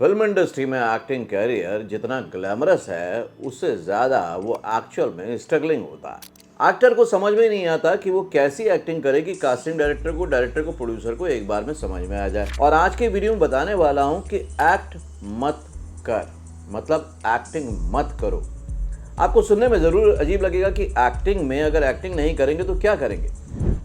Film industry में acting career जितना glamorous है उससे ज़्यादा वो एक्चुअल में स्ट्रगलिंग होता है। एक्टर को समझ में नहीं आता कि वो कैसी एक्टिंग करे कि कास्टिंग डायरेक्टर को प्रोड्यूसर को एक बार में समझ में आ जाए। और आज के वीडियो में बताने वाला हूँ कि एक्ट मत कर, मतलब एक्टिंग मत करो। आपको सुनने में ज़रूर अजीब लगेगा कि एक्टिंग में अगर एक्टिंग नहीं करेंगे तो क्या करेंगे।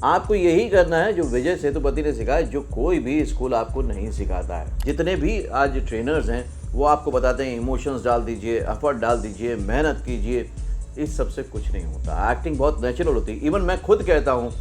आपको यही करना है जो विजय सेतुपति ने सिखाया, जो कोई भी स्कूल आपको नहीं सिखाता है। जितने भी आज ट्रेनर्स हैं वो आपको बताते हैं इमोशंस डाल दीजिए, एफर्ट डाल दीजिए, मेहनत कीजिए। इस सब से कुछ नहीं होता। एक्टिंग बहुत नेचुरल होती है। इवन मैं खुद कहता हूँ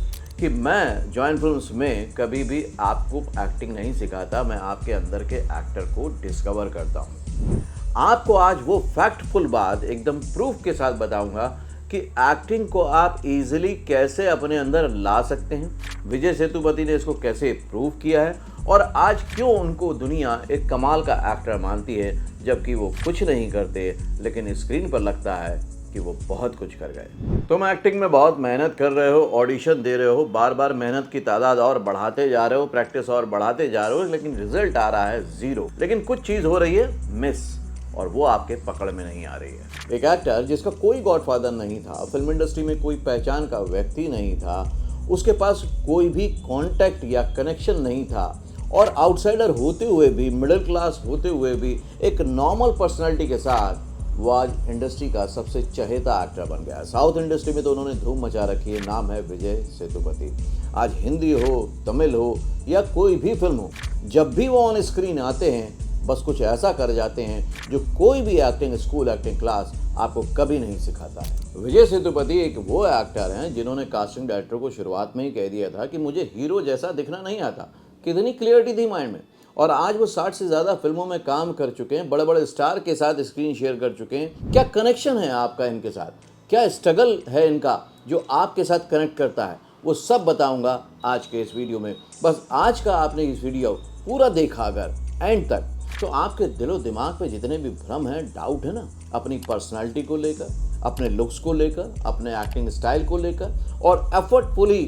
कि मैं जॉइंट फिल्म्स में कभी भी आपको एक्टिंग नहीं सिखाता, मैं आपके अंदर के एक्टर को डिस्कवर करता हूँ। आपको आज वो फैक्टफुल बात एकदम प्रूफ के साथ बताऊंगा कि एक्टिंग को आप इजीली कैसे अपने अंदर ला सकते हैं। विजय सेतुपति ने इसको कैसे प्रूव किया है और आज क्यों उनको दुनिया एक कमाल का एक्टर मानती है, जबकि वो कुछ नहीं करते लेकिन स्क्रीन पर लगता है कि वो बहुत कुछ कर गए। तुम एक्टिंग में बहुत मेहनत कर रहे हो, ऑडिशन दे रहे हो, बार बार मेहनत की तादाद और बढ़ाते जा रहे हो, प्रैक्टिस और बढ़ाते जा रहे हो, लेकिन रिजल्ट आ रहा है जीरो। लेकिन कुछ चीज़ हो रही है मिस और वो आपके पकड़ में नहीं आ रही है। एक एक्टर जिसका कोई गॉडफादर नहीं था, फिल्म इंडस्ट्री में कोई पहचान का व्यक्ति नहीं था, उसके पास कोई भी कांटेक्ट या कनेक्शन नहीं था और आउटसाइडर होते हुए भी, मिडिल क्लास होते हुए भी, एक नॉर्मल पर्सनालिटी के साथ वो आज इंडस्ट्री का सबसे चहेता एक्टर बन गया। साउथ इंडस्ट्री में तो उन्होंने धूम मचा रखी है। नाम है विजय सेतुपति। आज हिंदी हो, तमिल हो या कोई भी फिल्म हो, जब भी वो ऑन स्क्रीन आते हैं बस कुछ ऐसा कर जाते हैं जो कोई भी एक्टिंग स्कूल, एक्टिंग क्लास आपको कभी नहीं सिखाता है। विजय सेतुपति एक वो एक्टर हैं जिन्होंने कास्टिंग डायरेक्टर को शुरुआत में ही कह दिया था कि मुझे हीरो जैसा दिखना नहीं आता। कितनी क्लियरिटी थी माइंड में। और आज वो 60 से ज़्यादा फिल्मों में काम कर चुके हैं, बड़े बड़े स्टार के साथ स्क्रीन शेयर कर चुके हैं। क्या कनेक्शन है आपका इनके साथ, क्या स्ट्रगल है इनका जो आपके साथ कनेक्ट करता है, वो सब बताऊंगा आज के इस वीडियो में। बस आज का आपने इस वीडियो पूरा देखा अगर एंड तक, तो आपके दिलो दिमाग पे जितने भी भ्रम हैं, डाउट है ना, अपनी पर्सनालिटी को लेकर, अपने लुक्स को लेकर, अपने एक्टिंग स्टाइल को लेकर और एफर्टफुली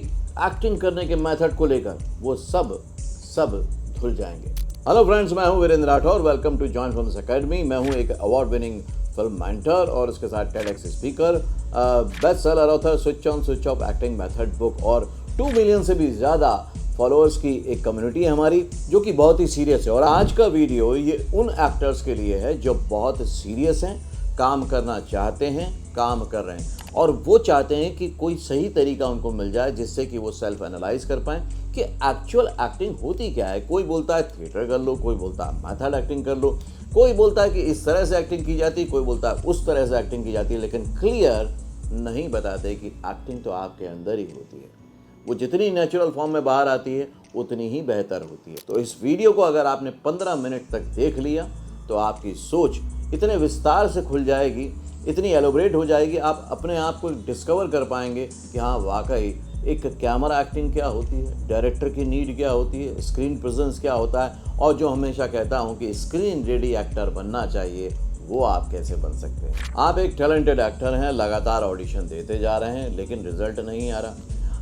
एक्टिंग करने के मेथड को लेकर, वो सब धुल जाएंगे। हेलो फ्रेंड्स, मैं हूं Virendra Rathore. Welcome to Joint Films Academy. मैं हूं एक अवार्ड विनिंग फिल्म मेंटर और उसके साथ TEDx speaker, best seller author, switch on switch off acting method book और 2 मिलियन से भी ज़्यादा फॉलोअर्स की एक कम्युनिटी है हमारी, जो कि बहुत ही सीरियस है। और आज का वीडियो ये उन एक्टर्स के लिए है जो बहुत सीरियस हैं, काम करना चाहते हैं, काम कर रहे हैं और वो चाहते हैं कि कोई सही तरीका उनको मिल जाए जिससे कि वो सेल्फ एनालाइज कर पाएँ कि एक्चुअल एक्टिंग होती क्या है। कोई बोलता है थिएटर कर लो, कोई बोलता है मेथड एक्टिंग कर लो, कोई बोलता है कि इस तरह से एक्टिंग की जाती है, कोई बोलता है उस तरह से एक्टिंग की जाती है, लेकिन क्लियर नहीं बताते कि एक्टिंग तो आपके अंदर ही होती है। वो जितनी नेचुरल फॉर्म में बाहर आती है उतनी ही बेहतर होती है। तो इस वीडियो को अगर आपने 15 मिनट तक देख लिया तो आपकी सोच इतने विस्तार से खुल जाएगी, इतनी एलोबरेट हो जाएगी, आप अपने आप को डिस्कवर कर पाएंगे कि हाँ वाकई एक कैमरा एक्टिंग क्या होती है, डायरेक्टर की नीड क्या होती है, स्क्रीन प्रेजेंस क्या होता है, और जो हमेशा कहता हूँ कि स्क्रीन रेडी एक्टर बनना चाहिए, वो आप कैसे बन सकते हैं। आप एक टैलेंटेड एक्टर हैं, लगातार ऑडिशन देते जा रहे हैं लेकिन रिजल्ट नहीं आ रहा।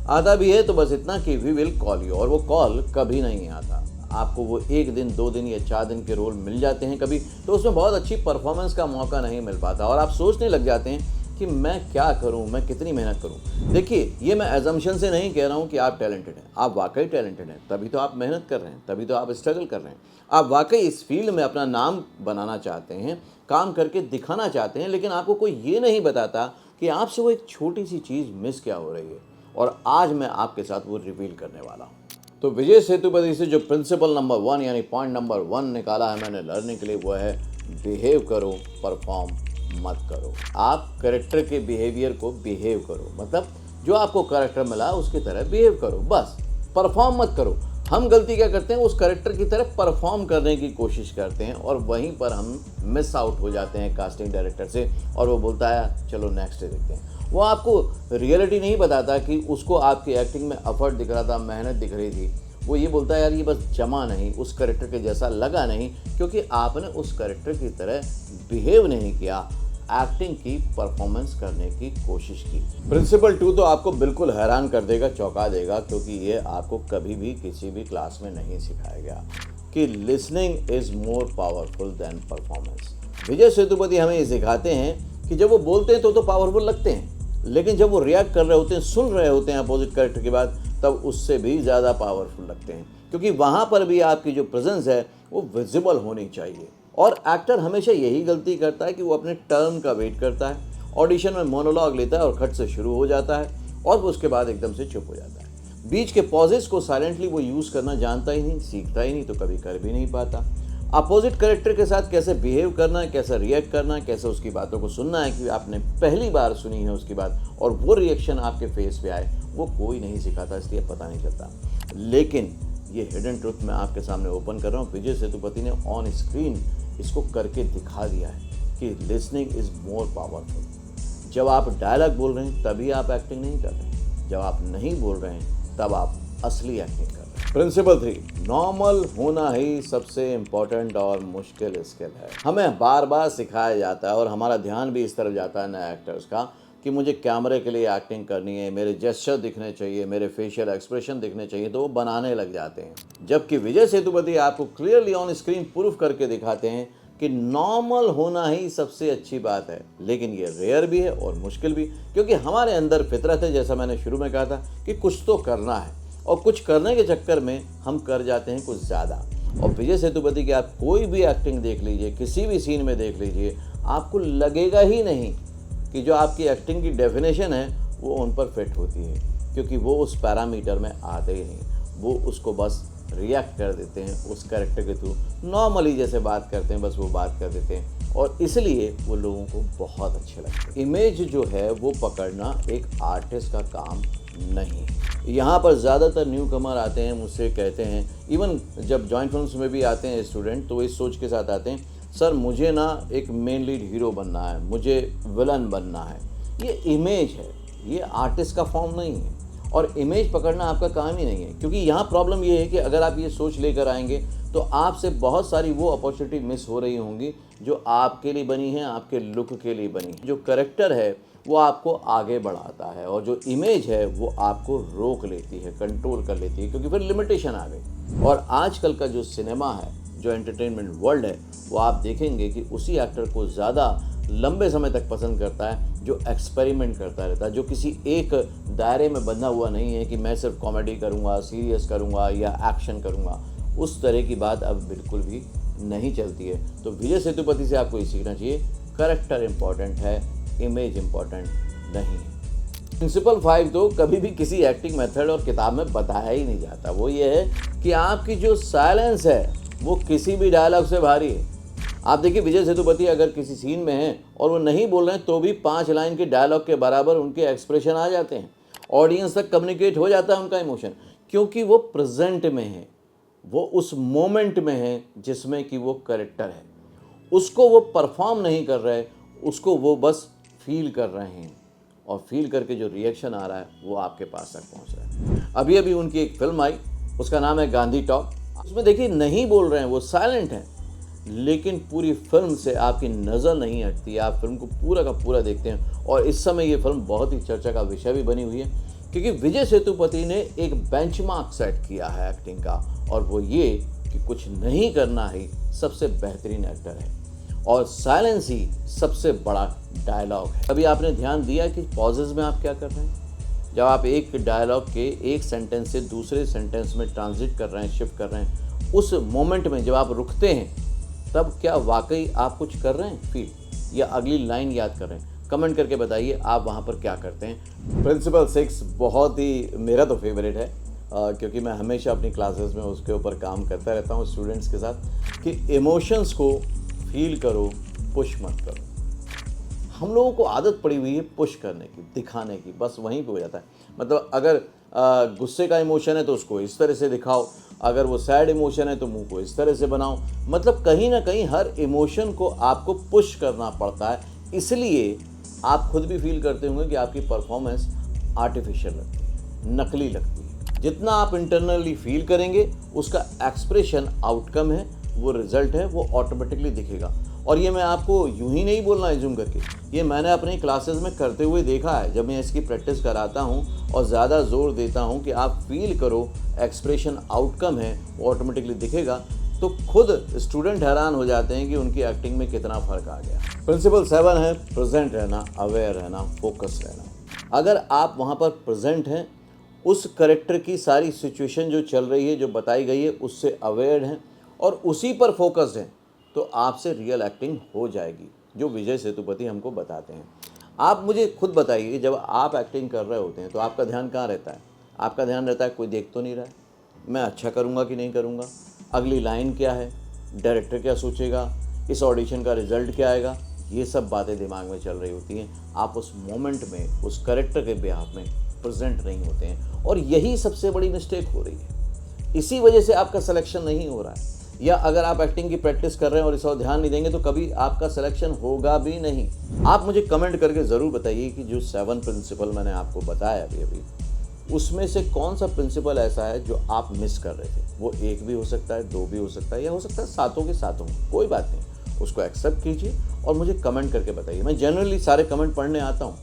आता भी है तो बस इतना कि वी विल कॉल यू, और वो कॉल कभी नहीं आता। आपको वो 1 दिन, 2 दिन या 4 दिन के रोल मिल जाते हैं कभी, तो उसमें बहुत अच्छी परफॉर्मेंस का मौका नहीं मिल पाता और आप सोचने लग जाते हैं कि मैं क्या करूं, मैं कितनी मेहनत करूं। देखिए, ये मैं एजम्पशन से नहीं कह रहा हूं कि आप टैलेंटेड हैं। आप वाकई टैलेंटेड हैं, तभी तो आप मेहनत कर रहे हैं, तभी तो आप स्ट्रगल कर रहे हैं। आप वाकई इस फील्ड में अपना नाम बनाना चाहते हैं, काम करके दिखाना चाहते हैं, लेकिन आपको कोई ये नहीं बताता कि आपसे वो एक छोटी सी चीज़ मिस क्या हो रही है। और आज मैं आपके साथ वो रिवील करने वाला हूँ। तो विजय सेतुपति से जो प्रिंसिपल नंबर 1 यानी पॉइंट नंबर 1 निकाला है मैंने लर्निंग के लिए, वो है बिहेव करो, परफॉर्म मत करो। आप कैरेक्टर के बिहेवियर को बिहेव करो, मतलब जो आपको कैरेक्टर मिला उसकी तरह बिहेव करो, बस परफॉर्म मत करो। हम गलती क्या करते हैं, उस कैरेक्टर की तरह परफॉर्म करने की कोशिश करते हैं और वहीं पर हम मिस आउट हो जाते हैं कास्टिंग डायरेक्टर से, और वो बोलता है चलो नेक्स्ट डे देखते हैं। वो आपको रियलिटी नहीं बताता कि उसको आपकी एक्टिंग में एफर्ट दिख रहा था, मेहनत दिख रही थी। वो ये बोलता है यार ये बस जमा नहीं, उस कैरेक्टर के जैसा लगा नहीं, क्योंकि आपने उस कैरेक्टर की तरह बिहेव नहीं किया, एक्टिंग की, परफॉर्मेंस करने की कोशिश की। प्रिंसिपल 2 तो आपको बिल्कुल हैरान कर देगा, चौंका देगा, क्योंकि ये आपको कभी भी किसी भी क्लास में नहीं सिखाया गया। कि listening is more powerful than performance. Vijay Sethupathi हमें ये सिखाते हैं कि जब वो बोलते हैं तो पावरफुल लगते हैं, लेकिन जब वो रिएक्ट कर रहे होते हैं, सुन रहे होते हैं अपोजिट कैरेक्टर की बात, तब उससे भी ज़्यादा पावरफुल लगते हैं, क्योंकि वहाँ पर भी आपकी जो प्रेजेंस है वो विजिबल होनी चाहिए। और एक्टर हमेशा यही गलती करता है कि वो अपने टर्न का वेट करता है, ऑडिशन में मोनोलॉग लेता है और खट से शुरू हो जाता है और उसके बाद एकदम से चुप हो जाता है। बीच के पॉजेस को साइलेंटली वो यूज़ करना जानता ही नहीं, सीखता ही नहीं, तो कभी कर भी नहीं पाता। अपोजिट कैरेक्टर के साथ कैसे बिहेव करना है, कैसे रिएक्ट करना है, कैसे उसकी बातों को सुनना है कि आपने पहली बार सुनी है उसकी बात और वो रिएक्शन आपके फेस पे आए, वो कोई नहीं सिखाता, इसलिए पता नहीं चलता। लेकिन ये हिडन ट्रुथ मैं आपके सामने ओपन कर रहा हूँ। विजय सेतुपति ने ऑन स्क्रीन इसको करके दिखा दिया है कि लिसनिंग इज़ मोर पावरफुल। जब आप डायलॉग बोल रहे हैं तभी आप एक्टिंग नहीं कर रहे, जब आप नहीं बोल रहे हैं तब आप असली एक्टिंग कर रहे हैं। प्रिंसिपल 3, नॉर्मल होना ही सबसे इम्पोर्टेंट और मुश्किल स्किल है। हमें बार बार सिखाया जाता है और हमारा ध्यान भी इस तरफ जाता है नए एक्टर्स का कि मुझे कैमरे के लिए एक्टिंग करनी है, मेरे जेस्चर दिखने चाहिए, मेरे फेशियल एक्सप्रेशन दिखने चाहिए, तो वो बनाने लग जाते हैं। जबकि विजय सेतुपति आपको क्लियरली ऑन स्क्रीन प्रूफ करके दिखाते हैं कि नॉर्मल होना ही सबसे अच्छी बात है। लेकिन ये रेयर भी है और मुश्किल भी, क्योंकि हमारे अंदर फितरत है, जैसा मैंने शुरू में कहा था कि कुछ तो करना है और कुछ करने के चक्कर में हम कर जाते हैं कुछ ज़्यादा। और विजय सेतुपति की आप कोई भी एक्टिंग देख लीजिए, किसी भी सीन में देख लीजिए, आपको लगेगा ही नहीं कि जो आपकी एक्टिंग की डेफिनेशन है वो उन पर फिट होती है, क्योंकि वो उस पैरामीटर में आते ही नहीं। वो उसको बस रिएक्ट कर देते हैं उस कैरेक्टर के थ्रू, नॉर्मली जैसे बात करते हैं बस वो बात कर देते हैं और इसलिए वो लोगों को बहुत अच्छे लगते हैं। इमेज जो है वो पकड़ना एक आर्टिस्ट का काम नहीं। यहाँ पर ज़्यादातर न्यू कमर आते हैं, मुझसे कहते हैं, इवन जब जॉइंट फिल्म्स में भी आते हैं स्टूडेंट, तो इस सोच के साथ आते हैं, सर मुझे ना एक मेन लीड हीरो बनना है, मुझे विलन बनना है। ये इमेज है, ये आर्टिस्ट का फॉर्म नहीं है और इमेज पकड़ना आपका काम ही नहीं है। क्योंकि यहाँ प्रॉब्लम ये है कि अगर आप ये सोच लेकर आएंगे तो आपसे बहुत सारी वो अपॉर्चुनिटी मिस हो रही होंगी जो आपके लिए बनी है, आपके लुक के लिए बनी है। जो करेक्टर है वो आपको आगे बढ़ाता है और जो इमेज है वो आपको रोक लेती है, कंट्रोल कर लेती है, क्योंकि फिर लिमिटेशन आ गई। और आजकल का जो सिनेमा है, जो एंटरटेनमेंट वर्ल्ड है, वो आप देखेंगे कि उसी एक्टर को ज़्यादा लंबे समय तक पसंद करता है जो एक्सपेरिमेंट करता रहता है, जो किसी एक दायरे में बंधा हुआ नहीं है कि मैं सिर्फ कॉमेडी करूँगा, सीरियस करूँगा या एक्शन करूँगा। उस तरह की बात अब बिल्कुल भी नहीं चलती है। तो विजय सेतुपति से आपको ये सीखना चाहिए, करेक्टर इम्पॉर्टेंट है, इमेज इम्पॉर्टेंट नहीं है। प्रिंसिपल 5 तो कभी भी किसी एक्टिंग मेथड और किताब में बताया ही नहीं जाता। वो ये है कि आपकी जो साइलेंस है वो किसी भी डायलॉग से भारी है। आप देखिए विजय सेतुपति अगर किसी सीन में हैं और वो नहीं बोल रहे हैं तो भी 5 लाइन के डायलॉग के बराबर उनके एक्सप्रेशन आ जाते हैं, ऑडियंस तक कम्युनिकेट हो जाता है उनका इमोशन, क्योंकि वो प्रेजेंट में है, वो उस मोमेंट में है जिसमें कि वो कैरेक्टर है। उसको वो परफॉर्म नहीं कर रहे, उसको वो बस फील कर रहे हैं और फील करके जो रिएक्शन आ रहा है वो आपके पास तक पहुंच रहा है। अभी अभी उनकी एक फिल्म आई, उसका नाम है गांधी टॉक। उसमें देखिए नहीं बोल रहे हैं, वो साइलेंट हैं, लेकिन पूरी फिल्म से आपकी नज़र नहीं हटती। आप फिल्म को पूरा का पूरा देखते हैं और इस समय ये फिल्म बहुत ही चर्चा का विषय भी बनी हुई है, क्योंकि विजय सेतुपति ने एक बेंचमार्क सेट किया है एक्टिंग का, और वो ये कि कुछ नहीं करना ही सबसे बेहतरीन एक्टर है और साइलेंस ही सबसे बड़ा डायलॉग है। अभी आपने ध्यान दिया कि पॉजेज में आप क्या कर रहे हैं? जब आप एक डायलॉग के एक सेंटेंस से दूसरे सेंटेंस में ट्रांजिट कर रहे हैं, शिफ्ट कर रहे हैं, उस मोमेंट में जब आप रुकते हैं तब क्या वाकई आप कुछ कर रहे हैं फील, या अगली लाइन याद कर रहे हैं? कमेंट करके बताइए आप वहाँ पर क्या करते हैं। प्रिंसिपल 6 बहुत ही मेरा तो फेवरेट है, क्योंकि मैं हमेशा अपनी क्लासेस में उसके ऊपर काम करता रहता हूँ स्टूडेंट्स के साथ कि इमोशंस को फील करो, पुश मत करो। हम लोगों को आदत पड़ी हुई है पुश करने की, दिखाने की, बस वहीं पे हो जाता है। मतलब अगर गुस्से का इमोशन है तो उसको इस तरह से दिखाओ, अगर वो सैड इमोशन है तो मुंह को इस तरह से बनाओ। मतलब कहीं ना कहीं हर इमोशन को आपको पुश करना पड़ता है, इसलिए आप खुद भी फील करते होंगे कि आपकी परफॉर्मेंस आर्टिफिशियल लगती है, नकली लगती है। जितना आप इंटरनली फील करेंगे उसका एक्सप्रेशन आउटकम है, वो रिजल्ट है, वो ऑटोमेटिकली दिखेगा। और ये मैं आपको यूं ही नहीं बोलना है जूम करके, ये मैंने अपनी क्लासेस में करते हुए देखा है। जब मैं इसकी प्रैक्टिस कराता हूँ और ज़्यादा जोर देता हूँ कि आप फील करो, एक्सप्रेशन आउटकम है, वो ऑटोमेटिकली दिखेगा, तो खुद स्टूडेंट हैरान हो जाते हैं कि उनकी एक्टिंग में कितना फ़र्क आ गया। प्रिंसिपल 7 है प्रेजेंट रहना, अवेयर रहना, फोकस रहना। अगर आप वहाँ पर प्रेजेंट हैं, उस करेक्टर की सारी सिचुएशन जो चल रही है, जो बताई गई है, उससे अवेयर हैं और उसी पर फोकस हैं, तो आपसे रियल एक्टिंग हो जाएगी, जो विजय सेतुपति हमको बताते हैं। आप मुझे खुद बताइए कि जब आप एक्टिंग कर रहे होते हैं तो आपका ध्यान कहाँ रहता है? आपका ध्यान रहता है कोई देख तो नहीं रहा है, मैं अच्छा करूँगा कि नहीं करूँगा, अगली लाइन क्या है, डायरेक्टर क्या सोचेगा, इस ऑडिशन का रिजल्ट क्या आएगा, ये सब बातें दिमाग में चल रही होती हैं। आप उस मोमेंट में, उस कैरेक्टर के बिहाफ में प्रेजेंट नहीं होते हैं और यही सबसे बड़ी मिस्टेक हो रही है। इसी वजह से आपका सिलेक्शन नहीं हो रहा है। या अगर आप एक्टिंग की प्रैक्टिस कर रहे हैं और इस और ध्यान नहीं देंगे तो कभी आपका सिलेक्शन होगा भी नहीं। आप मुझे कमेंट करके ज़रूर बताइए कि जो 7 प्रिंसिपल मैंने आपको बताया अभी उसमें से कौन सा प्रिंसिपल ऐसा है जो आप मिस कर रहे थे। वो 1 भी हो सकता है, 2 भी हो सकता है, या हो सकता है सातों के सातों, कोई बात नहीं, उसको एक्सेप्ट कीजिए और मुझे कमेंट करके बताइए। मैं जनरली सारे कमेंट पढ़ने आता हूँ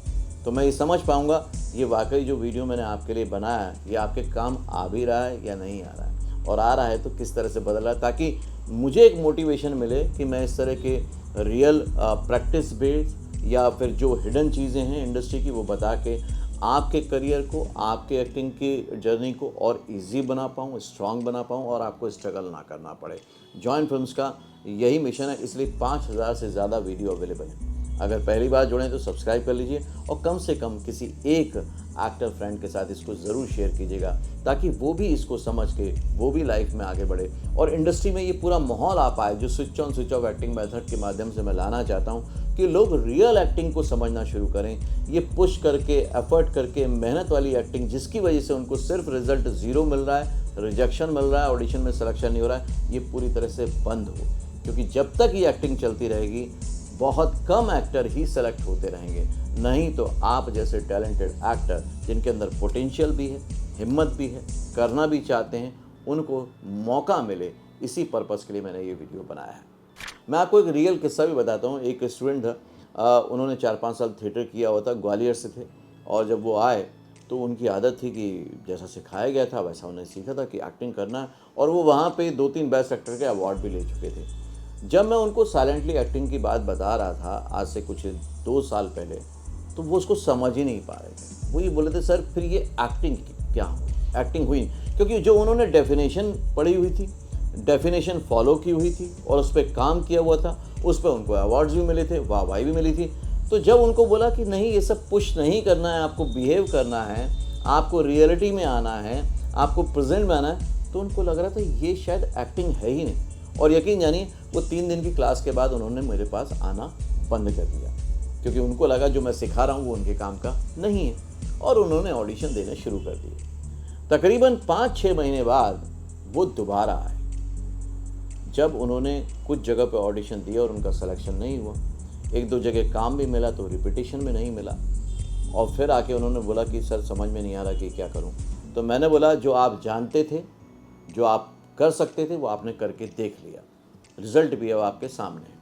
तो मैं ये समझ पाऊँगा ये वाकई जो वीडियो मैंने आपके लिए बनाया है ये आपके काम आ भी रहा है या नहीं आ रहा है, और आ रहा है तो किस तरह से बदल रहा है, ताकि मुझे एक मोटिवेशन मिले कि मैं इस तरह के रियल प्रैक्टिस बेस्ड या फिर जो हिडन चीज़ें हैं इंडस्ट्री की वो बता के आपके करियर को, आपके एक्टिंग की जर्नी को और इजी बना पाऊँ, स्ट्रांग बना पाऊँ और आपको स्ट्रगल ना करना पड़े। जॉइन फिल्म्स का यही मिशन है, इसलिए 5000 से ज़्यादा वीडियो अवेलेबल हैं। अगर पहली बार जुड़ें तो सब्सक्राइब कर लीजिए और कम से कम किसी एक एक्टर फ्रेंड के साथ इसको ज़रूर शेयर कीजिएगा, ताकि वो भी इसको समझ के वो भी लाइफ में आगे बढ़े और इंडस्ट्री में ये पूरा माहौल आ पाए जो switch on switch off acting method के माध्यम से मैं लाना चाहता हूँ कि लोग रियल एक्टिंग को समझना शुरू करें। ये पुश करके, एफर्ट करके, मेहनत वाली एक्टिंग जिसकी वजह से उनको सिर्फ रिजल्ट 0 मिल रहा है, रिजेक्शन मिल रहा है, ऑडिशन में सिलेक्शन नहीं हो रहा है, ये पूरी तरह से बंद हो। क्योंकि जब तक ये एक्टिंग चलती रहेगी बहुत कम एक्टर ही सेलेक्ट होते रहेंगे, नहीं तो आप जैसे टैलेंटेड एक्टर जिनके अंदर पोटेंशियल भी है, हिम्मत भी है, करना भी चाहते हैं, उनको मौका मिले, इसी पर्पज़ के लिए मैंने ये वीडियो बनाया है। मैं आपको एक रियल किस्सा भी बताता हूँ। एक स्टूडेंट था, उन्होंने 4-5 साल थिएटर किया हुआ था, ग्वालियर से थे, और जब वो आए तो उनकी आदत थी कि जैसा सिखाया गया था वैसा उन्होंने सीखा था कि एक्टिंग करना है, और वो वहाँ पे 2-3 बेस्ट एक्टर के अवार्ड भी ले चुके थे। जब मैं उनको साइलेंटली एक्टिंग की बात बता रहा था आज से कुछ 2 साल पहले, तो वो उसको समझ ही नहीं पा रहे थे। वो ये बोले थे, सर फिर ये एक्टिंग क्या हुई, एक्टिंग हुई, क्योंकि जो उन्होंने डेफिनेशन पढ़ी हुई थी, डेफिनेशन फॉलो की हुई थी और उस पर काम किया हुआ था, उस पर उनको अवार्ड्स भी मिले थे, वाहवाही भी मिली थी। तो जब उनको बोला कि नहीं ये सब पुश नहीं करना है, आपको बिहेव करना है, आपको रियलिटी में आना है, आपको प्रेजेंट में आना है, तो उनको लग रहा था ये शायद एक्टिंग है ही नहीं। और यकीन जानिए वो 3 दिन की क्लास के बाद उन्होंने मेरे पास आना बंद कर दिया, क्योंकि उनको लगा जो मैं सिखा रहा हूँ वो उनके काम का नहीं है, और उन्होंने ऑडिशन देने शुरू कर दिए। तकरीबन 5-6 महीने बाद वो दोबारा आए। जब उन्होंने कुछ जगह पे ऑडिशन दिया और उनका सिलेक्शन नहीं हुआ, 1-2 जगह काम भी मिला तो रिपीटिशन में नहीं मिला, और फिर आके उन्होंने बोला कि सर समझ में नहीं आ रहा कि क्या करूं। तो मैंने बोला जो आप जानते थे, जो आप कर सकते थे, वो आपने करके देख लिया, रिजल्ट भी अब आपके सामने है।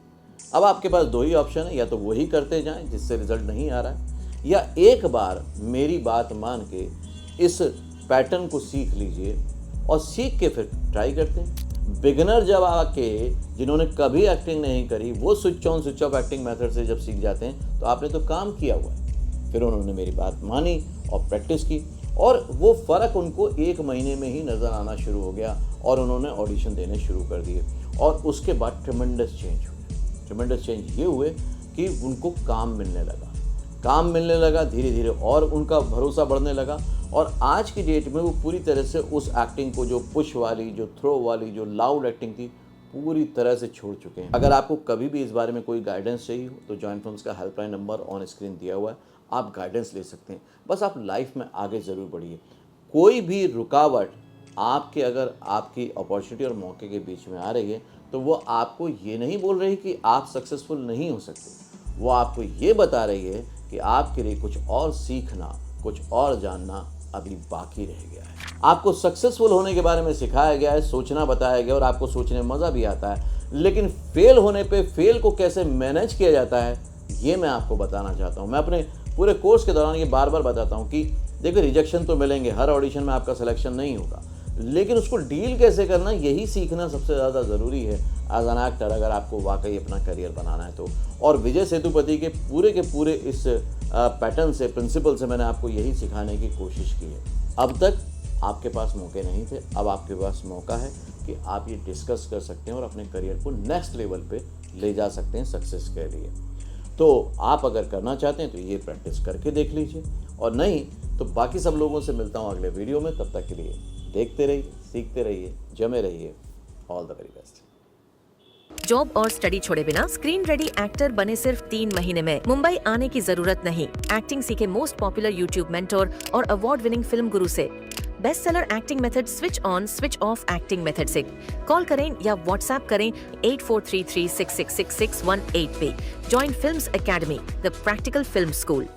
अब आपके पास 2 ही ऑप्शन है, या तो वही करते जाएं जिससे रिजल्ट नहीं आ रहा है, या एक बार मेरी बात मान के इस पैटर्न को सीख लीजिए और सीख के फिर ट्राई करते हैं। बिगिनर जब आके, जिन्होंने कभी एक्टिंग नहीं करी, वो switch on switch off acting method से जब सीख जाते हैं तो आपने तो काम किया हुआ है। फिर उन्होंने मेरी बात मानी और प्रैक्टिस की, और वो फ़र्क उनको 1 महीने में ही नज़र आना शुरू हो गया और उन्होंने ऑडिशन देने शुरू कर दिए। और उसके बाद ट्रिमेंडस चेंज हुए। ट्रिमेंडस चेंज ये हुए कि उनको काम मिलने लगा धीरे धीरे, और उनका भरोसा बढ़ने लगा, और आज की डेट में वो पूरी तरह से उस एक्टिंग को, जो पुश वाली, जो थ्रो वाली, जो लाउड एक्टिंग थी, पूरी तरह से छोड़ चुके हैं। अगर आपको कभी भी इस बारे में कोई गाइडेंस चाहिए हो तो जॉइन फिल्म्स का हेल्पलाइन नंबर ऑन स्क्रीन दिया हुआ है, आप गाइडेंस ले सकते हैं। बस आप लाइफ में आगे ज़रूर बढ़िए। कोई भी रुकावट आपके, अगर आपकी अपॉर्चुनिटी और मौके के बीच में आ रही है, तो वो आपको ये नहीं बोल रही कि आप सक्सेसफुल नहीं हो सकते, वो आपको ये बता रही है कि आपके लिए कुछ और सीखना, कुछ और जानना अभी बाकी रह गया है। आपको सक्सेसफुल होने के बारे में सिखाया गया है, सोचना बताया गया, और आपको सोचने में मज़ा भी आता है, लेकिन फेल होने पे फेल को कैसे मैनेज किया जाता है ये मैं आपको बताना चाहता हूँ। मैं अपने पूरे कोर्स के दौरान ये बार बार बताता हूँ कि देखिए, रिजेक्शन तो मिलेंगे, हर ऑडिशन में आपका सिलेक्शन नहीं होगा, लेकिन उसको डील कैसे करना यही सीखना सबसे ज़्यादा ज़रूरी है एज एन एक्टर, अगर आपको वाकई अपना करियर बनाना है तो। और विजय सेतुपति के पूरे इस पैटर्न से, प्रिंसिपल से मैंने आपको यही सिखाने की कोशिश की है। अब तक आपके पास मौके नहीं थे, अब आपके पास मौका है कि आप ये डिस्कस कर सकते हैं और अपने करियर को नेक्स्ट लेवल पे ले जा सकते हैं सक्सेस के लिए। तो आप अगर करना चाहते हैं तो ये प्रैक्टिस करके देख लीजिए, और नहीं तो बाकी सब लोगों से मिलता हूँ अगले वीडियो में। तब तक के लिए देखते रहिए, सीखते रहिए, जमे रहिए। All the very best. Job और स्टडी छोड़े बिना स्क्रीन रेडी एक्टर बने सिर्फ 3 महीने में। मुंबई आने की जरूरत नहीं। एक्टिंग सीखे मोस्ट पॉपुलर यूट्यूब मेंटोर और अवार्ड विनिंग फिल्म गुरु से। Best seller acting method switch on switch off acting method से कॉल करें या व्हाट्सएप करें 8433666618 पे। Join films academy, the practical film school.